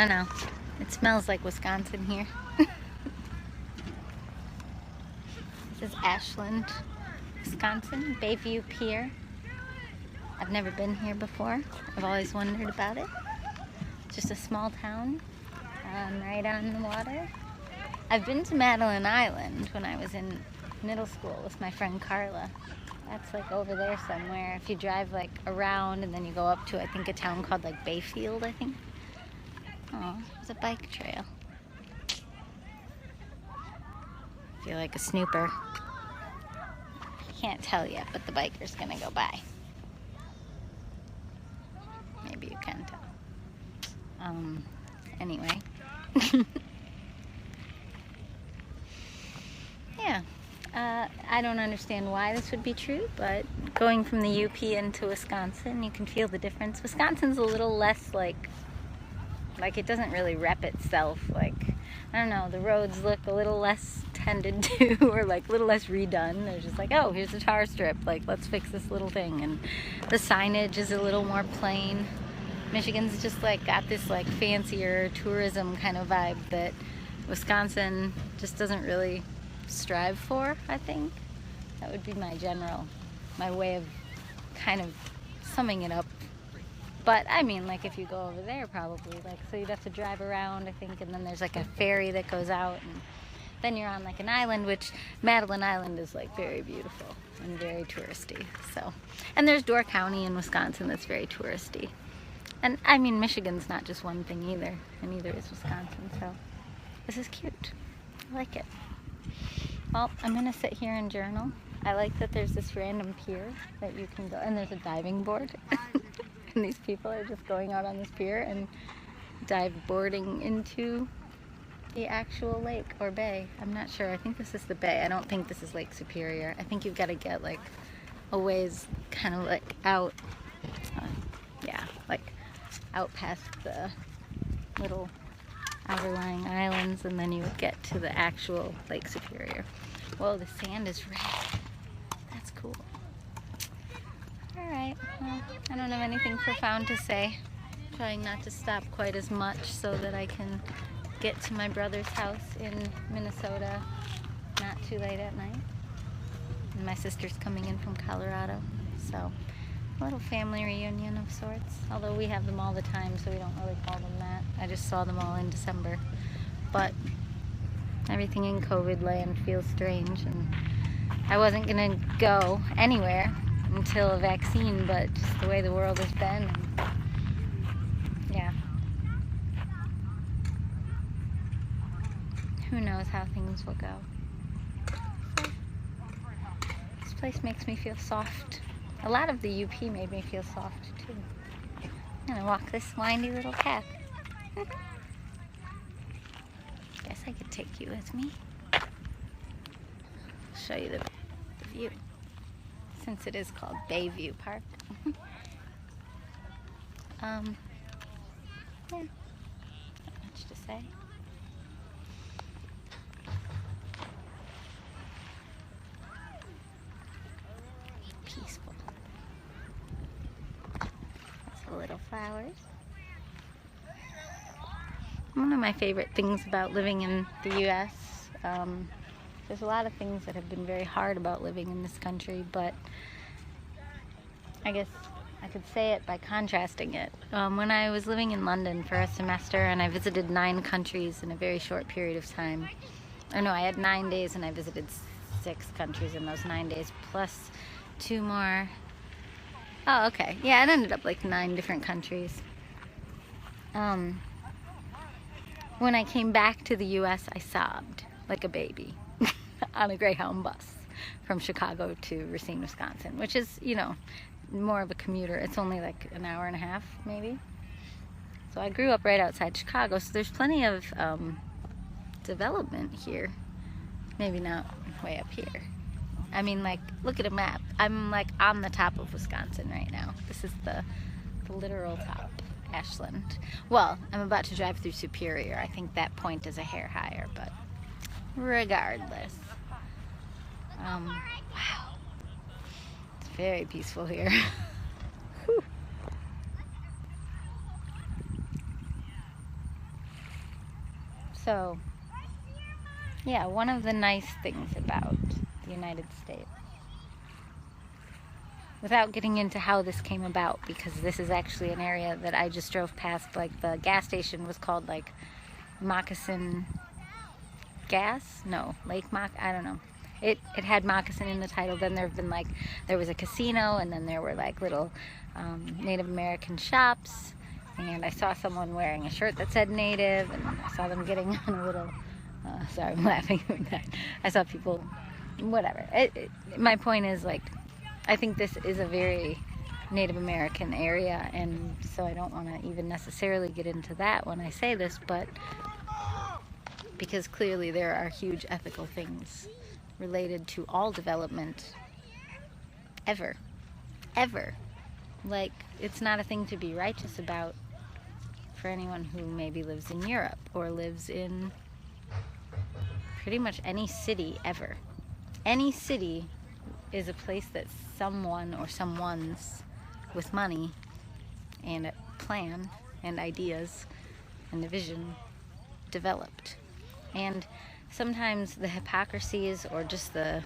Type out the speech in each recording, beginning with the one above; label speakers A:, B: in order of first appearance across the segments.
A: don't know. It smells like Wisconsin here. This is Ashland, Wisconsin, Bayview Pier. I've never been here before. I've always wondered about it. It's just a small town, right on the water. I've been to Madeline Island when I was in middle school with my friend Carla. That's like over there somewhere. If you drive like around and then you go up to, I think, a town called like Bayfield, I think. Oh, there's a bike trail. I feel like a snooper. Can't tell yet, but the biker's gonna go by. Maybe you can tell. Anyway. Yeah. I don't understand why this would be true, but going from the UP into Wisconsin, you can feel the difference. Wisconsin's a little less like it doesn't really rep itself. Like, I don't know, the roads look a little less tended to, or like a little less redone. They're just like, oh, here's a tar strip, like let's fix this little thing. And the signage is a little more plain. Michigan's just like got this like fancier tourism kind of vibe that Wisconsin just doesn't really strive for, I think. That would be my way of kind of summing it up. But I mean, like, if you go over there, probably, like, so you'd have to drive around, I think, and then there's like a ferry that goes out, and then you're on like an island, which Madeline Island is like very beautiful and very touristy. So, and there's Door County in Wisconsin that's very touristy. And I mean, Michigan's not just one thing either, and neither is Wisconsin. So this is cute. I like it. Well, I'm gonna sit here and journal. I like that there's this random pier that you can go, and there's a diving board. And these people are just going out on this pier and dive boarding into the actual lake or bay. I'm not sure. I think this is the bay. I don't think this is Lake Superior. I think you've got to get like a ways kind of like out, like out past the little overlying islands, and then you would get to the actual Lake Superior. Whoa, the sand is red. That's cool. Alright, well, I don't have anything profound to say. Trying not to stop quite as much so that I can get to my brother's house in Minnesota not too late at night. And my sister's coming in from Colorado, so a little family reunion of sorts. Although we have them all the time, so we don't really call them that. I just saw them all in December. But everything in COVID land feels strange, and I wasn't gonna go anywhere until a vaccine, but just the way the world has been, and yeah. Who knows how things will go. So, this place makes me feel soft. A lot of the UP made me feel soft too. I'm gonna walk this windy little path. Guess I could take you with me. Show you the view, since it is called Bayview Park. Yeah, not much to say. Peaceful. Lots of little flowers. One of my favorite things about living in the US, there's a lot of things that have been very hard about living in this country, but I guess I could say it by contrasting it. When I was living in London for a semester, and I visited 9 countries in a very short period of time. Or no, I had 9 days and I visited 6 countries in those 9 days, plus 2 more. Oh, okay. Yeah, it ended up like 9 different countries. When I came back to the US, I sobbed like a baby on a Greyhound bus from Chicago to Racine, Wisconsin, which is, you know, more of a commuter. It's only like an hour and a half, maybe. So I grew up right outside Chicago, so there's plenty of development here. Maybe not way up here. I mean, like, look at a map. I'm like on the top of Wisconsin right now. This is the literal top. Ashland. Well, I'm about to drive through Superior. I think that point is a hair higher, but regardless. Wow. It's very peaceful here. So, yeah, one of the nice things about the United States, without getting into how this came about, because this is actually an area that I just drove past, like the gas station was called like Moccasin Gas? No, Lake Mock, I don't know. It had Moccasin in the title. Then there have been like, there was a casino, and then there were like little Native American shops, and I saw someone wearing a shirt that said Native, and I saw them getting on a little, sorry, I'm laughing at that. I saw people, whatever. My point is, like, I think this is a very Native American area, and so I don't want to even necessarily get into that when I say this, but because clearly there are huge ethical things related to all development ever. Like, it's not a thing to be righteous about for anyone who maybe lives in Europe or lives in pretty much any city ever. Any city is a place that someone or someones with money and a plan and ideas and a vision developed. And sometimes the hypocrisies or just the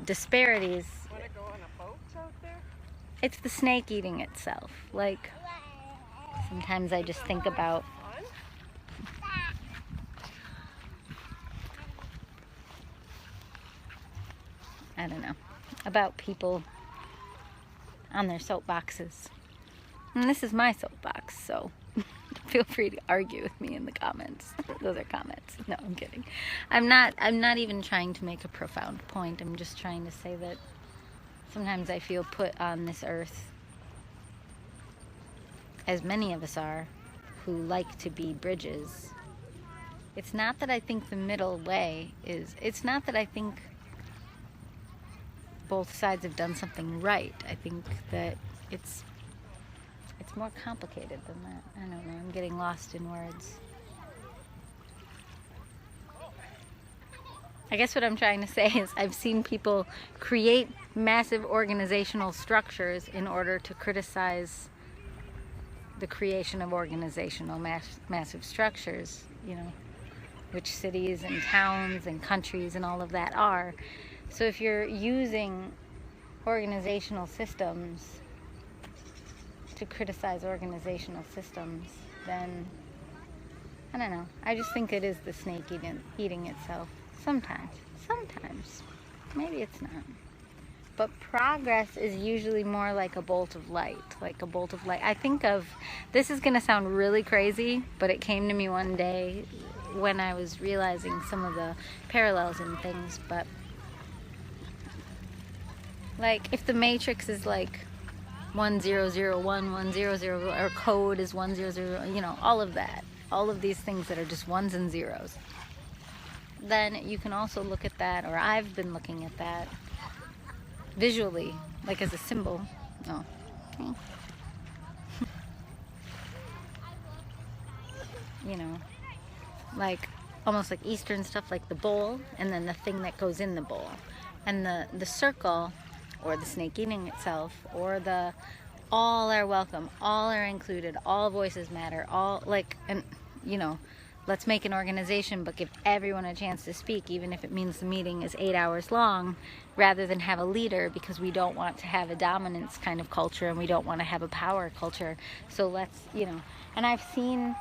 A: disparities.
B: Want to go on a boat out there?
A: It's the snake eating itself. Like, sometimes I just think about I don't know, about people on their soapboxes. And this is my soapbox, so feel free to argue with me in the comments. Those are comments. No, I'm kidding. I'm not even trying to make a profound point. I'm just trying to say that sometimes I feel put on this earth, as many of us are, who like to be bridges. It's not that I think the middle way is, it's not that I think both sides have done something right. I think that it's more complicated than that. I don't know. I'm getting lost in words. I guess what I'm trying to say is I've seen people create massive organizational structures in order to criticize the creation of organizational massive structures, you know, which cities and towns and countries and all of that are. So if you're using organizational systems to criticize organizational systems, then I don't know. I just think it is the snake eating itself. Sometimes. Maybe it's not. But progress is usually more like a bolt of light. I think of, this is going to sound really crazy, but it came to me one day when I was realizing some of the parallels in things. But like, if the matrix is like 1001, 100, or code is 100, you know, all of that, all of these things that are just ones and zeros, then you can also look at that, or I've been looking at that visually, like as a symbol. Oh. You know, like almost like Eastern stuff, like the bowl, and then the thing that goes in the bowl, and the circle, or the snake eating itself, or the all are welcome, all are included, all voices matter, all, like, and you know, let's make an organization but give everyone a chance to speak, even if it means the meeting is 8 hours long, rather than have a leader, because we don't want to have a dominance kind of culture and we don't want to have a power culture. So let's, you know, and I've seen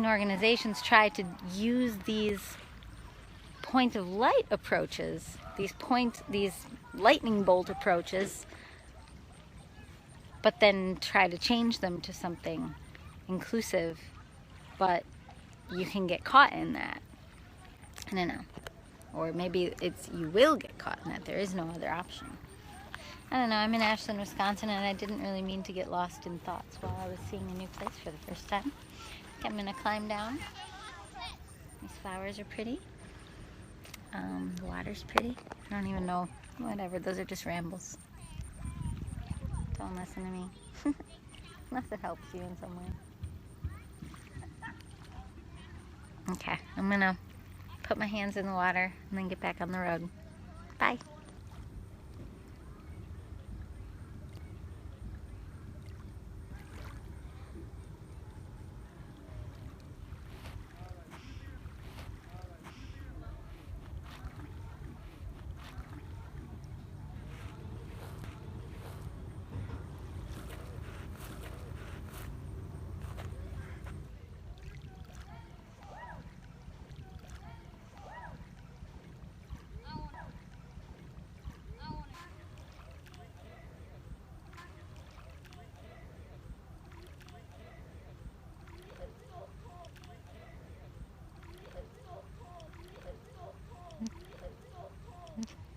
A: organizations try to use these point of light approaches, these lightning bolt approaches, but then try to change them to something inclusive, but you can get caught in that. I don't know. Or maybe you will get caught in that. There is no other option. I don't know. I'm in Ashland, Wisconsin, and I didn't really mean to get lost in thoughts while I was seeing a new place for the first time. I think I'm going to climb down. These flowers are pretty. The water's pretty. I don't even know. Whatever. Those are just rambles. Don't listen to me. Unless it helps you in some way. Okay, I'm gonna put my hands in the water and then get back on the road. Bye. Rainbowland.